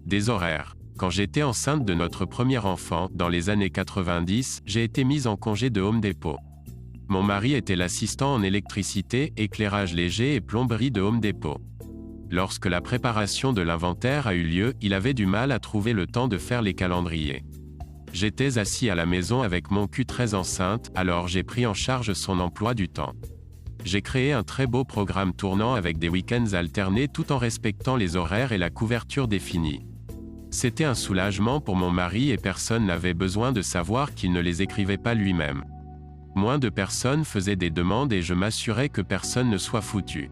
Des horaires. Quand j'étais enceinte de notre premier enfant, dans les années 90, j'ai été mise en congé de Home Depot. Mon mari était l'assistant en électricité, éclairage léger et plomberie de Home Depot. Lorsque la préparation de l'inventaire a eu lieu, il avait du mal à trouver le temps de faire les calendriers. J'étais assis à la maison avec mon cul très enceinte, alors j'ai pris en charge son emploi du temps. J'ai créé un très beau programme tournant avec des week-ends alternés tout en respectant les horaires et la couverture définie. C'était un soulagement pour mon mari et personne n'avait besoin de savoir qu'il ne les écrivait pas lui-même. Moins de personnes faisaient des demandes et je m'assurais que personne ne soit foutu.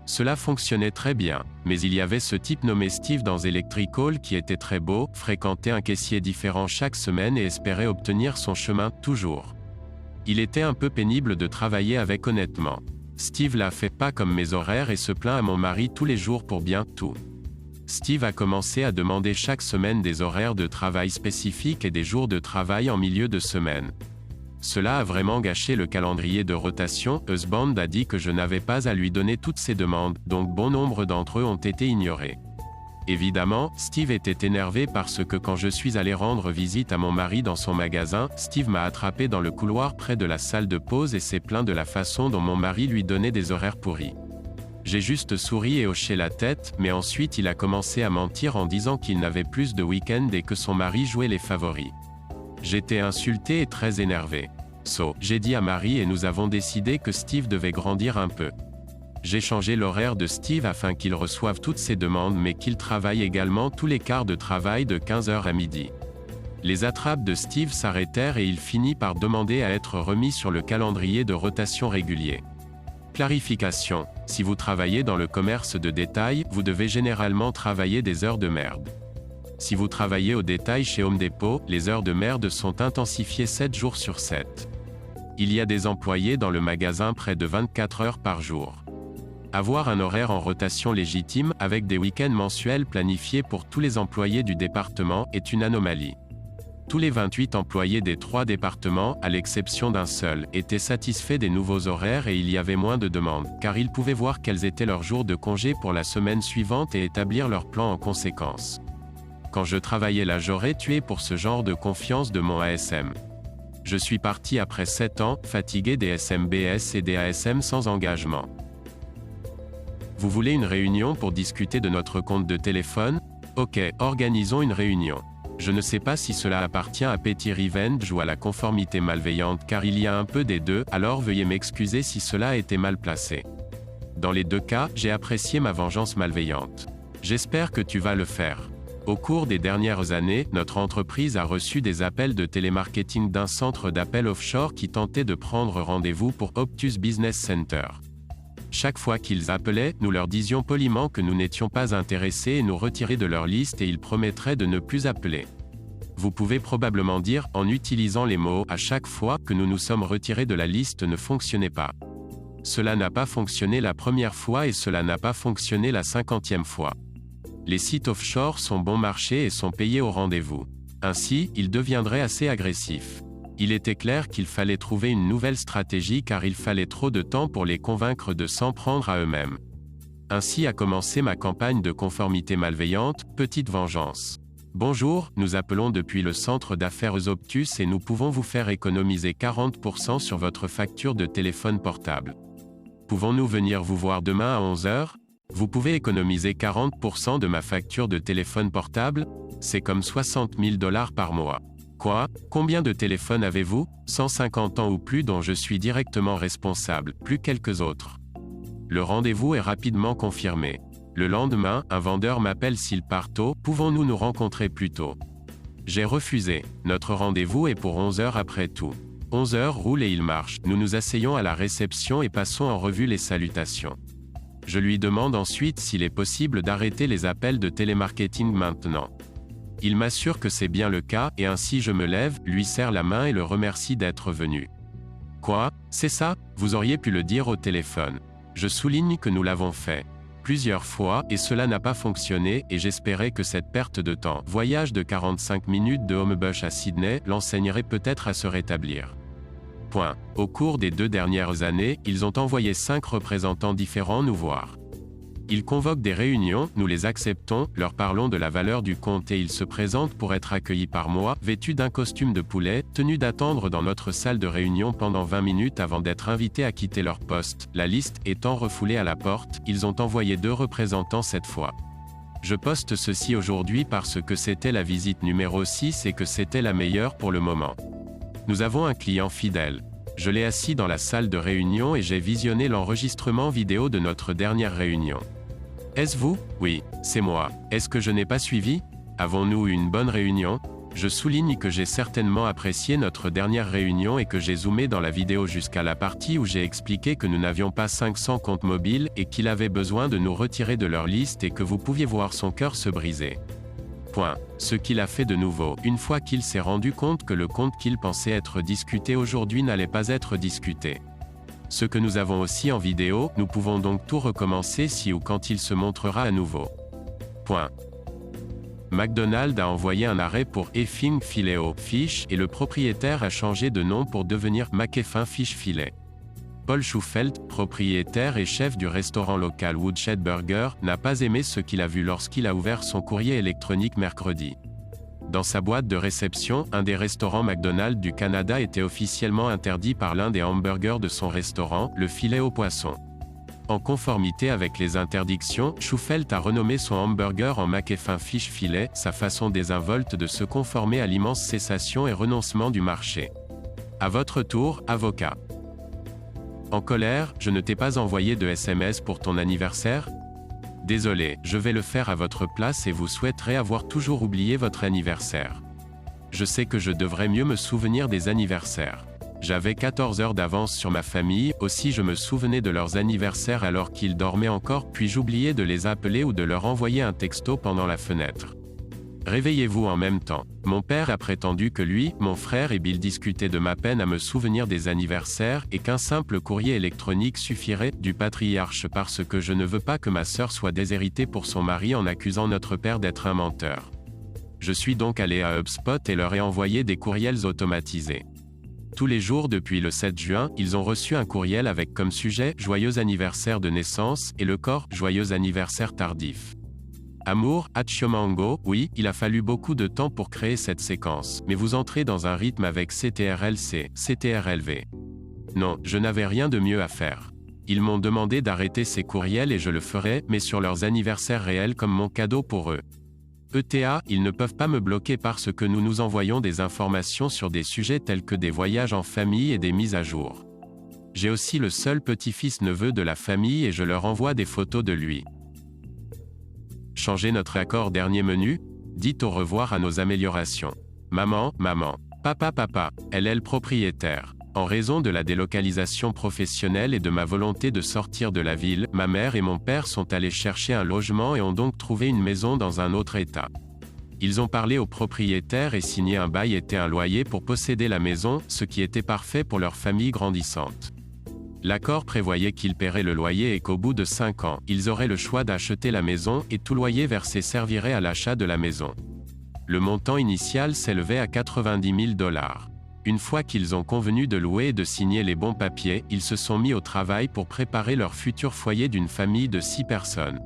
Cela fonctionnait très bien, mais il y avait ce type nommé Steve dans Electrical qui était très beau, fréquentait un caissier différent chaque semaine et espérait obtenir son chemin, toujours. Il était un peu pénible de travailler avec honnêtement. Steve l'a fait pas comme mes horaires et se plaint à mon mari tous les jours pour bien tout. Steve a commencé à demander chaque semaine des horaires de travail spécifiques et des jours de travail en milieu de semaine. Cela a vraiment gâché le calendrier de rotation. Husband a dit que je n'avais pas à lui donner toutes ces demandes, donc bon nombre d'entre eux ont été ignorés. Évidemment, Steve était énervé parce que quand je suis allé rendre visite à mon mari dans son magasin, Steve m'a attrapé dans le couloir près de la salle de pause et s'est plaint de la façon dont mon mari lui donnait des horaires pourris. J'ai juste souri et hoché la tête, mais ensuite il a commencé à mentir en disant qu'il n'avait plus de week-end et que son mari jouait les favoris. J'étais insulté et très énervé. J'ai dit à Marie et nous avons décidé que Steve devait grandir un peu. J'ai changé l'horaire de Steve afin qu'il reçoive toutes ses demandes mais qu'il travaille également tous les quarts de travail de 15h à midi. Les attrapes de Steve s'arrêtèrent et il finit par demander à être remis sur le calendrier de rotation régulier. Clarification. Si vous travaillez dans le commerce de détail, vous devez généralement travailler des heures de merde. Si vous travaillez au détail chez Home Depot, les heures de merde sont intensifiées 7 jours sur 7. Il y a des employés dans le magasin près de 24 heures par jour. Avoir un horaire en rotation légitime, avec des week-ends mensuels planifiés pour tous les employés du département, est une anomalie. Tous les 28 employés des 3 départements, à l'exception d'un seul, étaient satisfaits des nouveaux horaires et il y avait moins de demandes, car ils pouvaient voir quels étaient leurs jours de congé pour la semaine suivante et établir leur plan en conséquence. Quand je travaillais là, j'aurais tué pour ce genre de confiance de mon ASM. Je suis parti après 7 ans, fatigué des SMBS et des ASM sans engagement. Vous voulez une réunion pour discuter de notre compte de téléphone? Ok, organisons une réunion. Je ne sais pas si cela appartient à Petty Revenge ou à la conformité malveillante car il y a un peu des deux, alors veuillez m'excuser si cela a été mal placé. Dans les deux cas, j'ai apprécié ma vengeance malveillante. J'espère que tu vas le faire. Au cours des dernières années, notre entreprise a reçu des appels de télémarketing d'un centre d'appel offshore qui tentait de prendre rendez-vous pour Optus Business Center. Chaque fois qu'ils appelaient, nous leur disions poliment que nous n'étions pas intéressés et nous retiraient de leur liste et ils promettraient de ne plus appeler. Vous pouvez probablement dire, en utilisant les mots « à chaque fois » que nous nous sommes retirés de la liste ne fonctionnait pas. Cela n'a pas fonctionné la première fois et cela n'a pas fonctionné la 50e fois. Les sites offshore sont bon marché et sont payés au rendez-vous. Ainsi, ils deviendraient assez agressifs. Il était clair qu'il fallait trouver une nouvelle stratégie car il fallait trop de temps pour les convaincre de s'en prendre à eux-mêmes. Ainsi a commencé ma campagne de conformité malveillante, Petite Vengeance. Bonjour, nous appelons depuis le centre d'affaires Optus et nous pouvons vous faire économiser 40% sur votre facture de téléphone portable. Pouvons-nous venir vous voir demain à 11h? Vous pouvez économiser 40% de ma facture de téléphone portable? C'est comme 60 000 $ par mois. Quoi? Combien de téléphones avez-vous? 150 ans ou plus dont je suis directement responsable, plus quelques autres. Le rendez-vous est rapidement confirmé. Le lendemain, un vendeur m'appelle s'il part tôt, pouvons-nous nous rencontrer plus tôt? J'ai refusé. Notre rendez-vous est pour 11h après tout. 11h roule et il marche. Nous nous asseyons à la réception et passons en revue les salutations. Je lui demande ensuite s'il est possible d'arrêter les appels de télémarketing maintenant. Il m'assure que c'est bien le cas, et ainsi je me lève, lui serre la main et le remercie d'être venu. Quoi? C'est ça? Vous auriez pu le dire au téléphone. Je souligne que nous l'avons fait plusieurs fois, et cela n'a pas fonctionné, et j'espérais que cette perte de temps, voyage de 45 minutes de Homebush à Sydney, l'enseignerait peut-être à se rétablir. Au cours des 2 dernières années, ils ont envoyé 5 représentants différents nous voir. Ils convoquent des réunions, nous les acceptons, leur parlons de la valeur du compte et ils se présentent pour être accueillis par moi, vêtus d'un costume de poulet, tenus d'attendre dans notre salle de réunion pendant 20 minutes avant d'être invités à quitter leur poste. La liste étant refoulée à la porte, ils ont envoyé 2 représentants cette fois. Je poste ceci aujourd'hui parce que c'était la visite numéro 6 et que c'était la meilleure pour le moment. Nous avons un client fidèle. Je l'ai assis dans la salle de réunion et j'ai visionné l'enregistrement vidéo de notre dernière réunion. Est-ce vous? Oui, c'est moi. Est-ce que je n'ai pas suivi? Avons-nous eu une bonne réunion? Je souligne que j'ai certainement apprécié notre dernière réunion et que j'ai zoomé dans la vidéo jusqu'à la partie où j'ai expliqué que nous n'avions pas 500 comptes mobiles et qu'il avait besoin de nous retirer de leur liste et que vous pouviez voir son cœur se briser. Point. Ce qu'il a fait de nouveau, une fois qu'il s'est rendu compte que le compte qu'il pensait être discuté aujourd'hui n'allait pas être discuté. Ce que nous avons aussi en vidéo, nous pouvons donc tout recommencer si ou quand il se montrera à nouveau. Point. McDonald's a envoyé un arrêt pour effing Filet-O-Fish et le propriétaire a changé de nom pour devenir McEffin Fish Filet. Paul Schuffelt, propriétaire et chef du restaurant local Woodshed Burger, n'a pas aimé ce qu'il a vu lorsqu'il a ouvert son courrier électronique mercredi. Dans sa boîte de réception, un des restaurants McDonald's du Canada était officiellement interdit par l'un des hamburgers de son restaurant, le filet au poisson. En conformité avec les interdictions, Schuffelt a renommé son hamburger en McEffin Fish Filet, sa façon désinvolte de se conformer à l'immense cessation et renoncement du marché. À votre tour, avocat. En colère, je ne t'ai pas envoyé de SMS pour ton anniversaire? Désolé, je vais le faire à votre place et vous souhaiterez avoir toujours oublié votre anniversaire. Je sais que je devrais mieux me souvenir des anniversaires. J'avais 14 heures d'avance sur ma famille, aussi je me souvenais de leurs anniversaires alors qu'ils dormaient encore, puis j'oubliais de les appeler ou de leur envoyer un texto pendant la fenêtre. Réveillez-vous en même temps. Mon père a prétendu que lui, mon frère et Bill discutaient de ma peine à me souvenir des anniversaires et qu'un simple courrier électronique suffirait, du patriarche parce que je ne veux pas que ma sœur soit déshéritée pour son mari en accusant notre père d'être un menteur. Je suis donc allé à HubSpot et leur ai envoyé des courriels automatisés. Tous les jours depuis le 7 juin, ils ont reçu un courriel avec comme sujet « Joyeux anniversaire de naissance » et le corps « Joyeux anniversaire tardif ». Amour, Hachomango, oui, il a fallu beaucoup de temps pour créer cette séquence, mais vous entrez dans un rythme avec CTRLC, CTRLV. Non, je n'avais rien de mieux à faire. Ils m'ont demandé d'arrêter ces courriels et je le ferai, mais sur leurs anniversaires réels comme mon cadeau pour eux. ETA, ils ne peuvent pas me bloquer parce que nous nous envoyons des informations sur des sujets tels que des voyages en famille et des mises à jour. J'ai aussi le seul petit-fils neveu de la famille et je leur envoie des photos de lui. Changer notre accord dernier menu? Dites au revoir à nos améliorations. Maman, maman. Papa, papa. Elle est le propriétaire. En raison de la délocalisation professionnelle et de ma volonté de sortir de la ville, ma mère et mon père sont allés chercher un logement et ont donc trouvé une maison dans un autre état. Ils ont parlé au propriétaire et signé un bail et un loyer pour posséder la maison, ce qui était parfait pour leur famille grandissante. L'accord prévoyait qu'ils paieraient le loyer et qu'au bout de 5 ans, ils auraient le choix d'acheter la maison et tout loyer versé servirait à l'achat de la maison. Le montant initial s'élevait à 90 000 $. Une fois qu'ils ont convenu de louer et de signer les bons papiers, ils se sont mis au travail pour préparer leur futur foyer d'une famille de 6 personnes.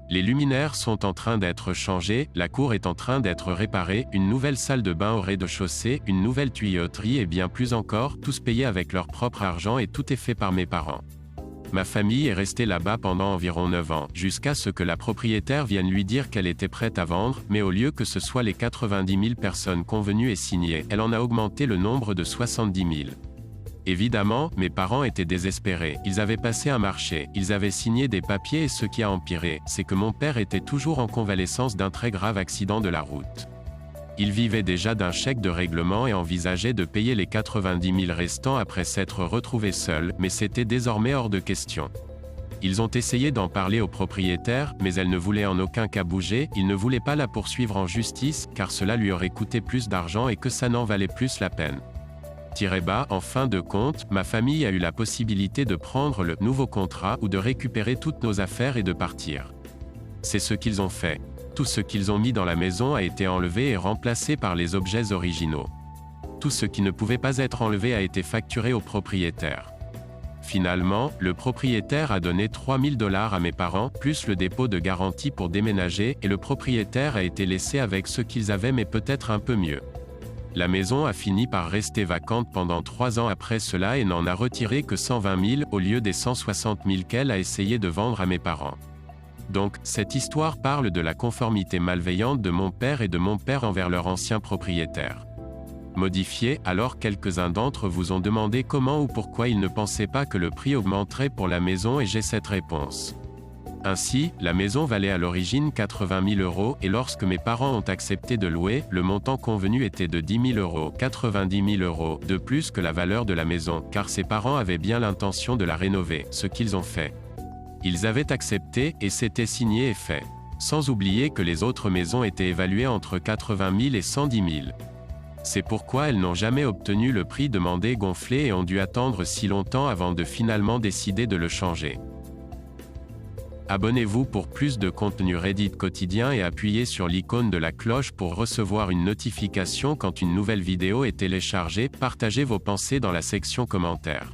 Les luminaires sont en train d'être changés, la cour est en train d'être réparée, une nouvelle salle de bain au rez-de-chaussée, une nouvelle tuyauterie et bien plus encore, tous payés avec leur propre argent et tout est fait par mes parents. Ma famille est restée là-bas pendant environ 9 ans, jusqu'à ce que la propriétaire vienne lui dire qu'elle était prête à vendre, mais au lieu que ce soit les 90 000 personnes convenues et signées, elle en a augmenté le nombre de 70 000. Évidemment, mes parents étaient désespérés, ils avaient passé un marché, ils avaient signé des papiers et ce qui a empiré, c'est que mon père était toujours en convalescence d'un très grave accident de la route. Il vivait déjà d'un chèque de règlement et envisageait de payer les 90 000 restants après s'être retrouvé seul, mais c'était désormais hors de question. Ils ont essayé d'en parler au propriétaire, mais elle ne voulait en aucun cas bouger, il ne voulait pas la poursuivre en justice, car cela lui aurait coûté plus d'argent et que ça n'en valait plus la peine. En fin de compte, ma famille a eu la possibilité de prendre le nouveau contrat ou de récupérer toutes nos affaires et de partir. C'est ce qu'ils ont fait. Tout ce qu'ils ont mis dans la maison a été enlevé et remplacé par les objets originaux. Tout ce qui ne pouvait pas être enlevé a été facturé au propriétaire. Finalement, le propriétaire a donné 3 000 $ à mes parents, plus le dépôt de garantie pour déménager, et le propriétaire a été laissé avec ce qu'ils avaient mais peut-être un peu mieux. La maison a fini par rester vacante pendant 3 ans après cela et n'en a retiré que 120 000 au lieu des 160 000 qu'elle a essayé de vendre à mes parents. Donc, cette histoire parle de la conformité malveillante de mon père et de mon père envers leur ancien propriétaire. Modifié, alors quelques-uns d'entre vous ont demandé comment ou pourquoi ils ne pensaient pas que le prix augmenterait pour la maison et j'ai cette réponse. Ainsi, la maison valait à l'origine 80 000 € et lorsque mes parents ont accepté de louer, le montant convenu était de 10 000 €, 90 000 € de plus que la valeur de la maison, car ses parents avaient bien l'intention de la rénover, ce qu'ils ont fait. Ils avaient accepté, et c'était signé et fait. Sans oublier que les autres maisons étaient évaluées entre 80 000 et 110 000. C'est pourquoi elles n'ont jamais obtenu le prix demandé gonflé et ont dû attendre si longtemps avant de finalement décider de le changer. Abonnez-vous pour plus de contenu Reddit quotidien et appuyez sur l'icône de la cloche pour recevoir une notification quand une nouvelle vidéo est téléchargée. Partagez vos pensées dans la section commentaires.